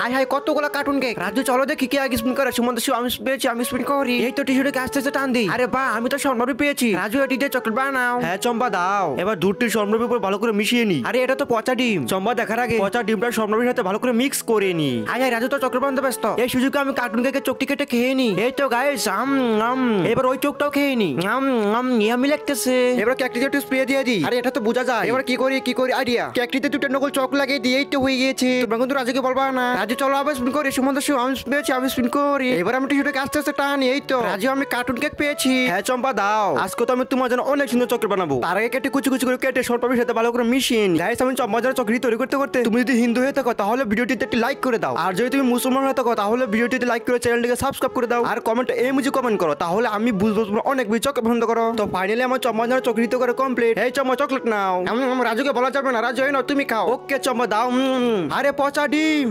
High high কতগুলো cartoon cake. Raju চলো দেখি কে আগে স্পিন করে। সুমন্ত শিব আমি পেয়েছি, আমি স্পিন করি। এই তো টিস্যুটাকে আস্তে আস্তে টান দিই। আরে বাহ, আমি তো সম্রাবি পেয়েছি। রাজু এটি দিয়ে চকলেট বানাও। হ্যাঁ চম্পা দাও। এবার দুধটি সম্রাবির উপর ভালো করে মিশিয়ে নি। আরে এটা তো পচা ডিম। চম্পা দেখার আগে পচা ডিমটা সম্রাবির সাথে ভালো করে মিক্স করে নি। হাই হাই রাজু তো চকলেট বানাতে ব্যস্ত। এই সুযোগে আমি কার্টুন কেকের চোখটি কেটে খেয়ে নি। এই তো গাইস এবার ওই চোখটাও খেয়ে নি। ইয়ামি লাগতেছে। এবার কেকটিতে একটু স্প্রে দিয়ে দিই। আরে এটা তো বোঝা যায়। এবার কি করি আইডিয়া। কেকটিতে দুটো নকল চক লাগিয়ে দিয়ে এই তো হয়ে গিয়েছে। তোমরা কিন্তু রাজুকে বলবা না। রাজু চলো আবার স্পিন করি। সুমন্ত শিব আমি পেয়েছি, আমি স্পিন করি। এবার আমি টিস্যুটাকে আস্তে আস্তে টানি। এই তো রাজু আমি কার্টুন কেক পেয়েছি। হ্যাঁ চম্পা দাও। আজকে তো আমি তোমার জন্য অনেক সুন্দর চকলেট বানাবো। তার আগে কেটে কুচি কুচি করে কেটে সম্রাবির সাথে ভালো করে মিশিয়ে নি। গাইস আমি চম্পা যারা চকলেট তৈরি করতে করতে তুমি যদি হিন্দু হয়ে থাকো তাহলে ভিডিওটিতে একটি লাইক করে দাও। আর যদি তুমি মুসলমান হয়ে থাকো তাহলে ভিডিওটিতে লাইক করে চ্যানেলটিকে সাবস্ক্রাইব করে দাও। আর কমেন্টে এই মুজি কমেন্ট করো, তাহলে আমি বুঝবো তোমরা অনেক বেশি চকলেট পছন্দ করো। তো ফাইনালি আমার চম্পা যারা চকলেট করে কমপ্লিট। এই চম্পা চকলেট নাও। রাজুকে বলা যাবে না, রাজু এই নাও তুমি খাও। ওকে চম্পা দাও। আরে পচা ডিম।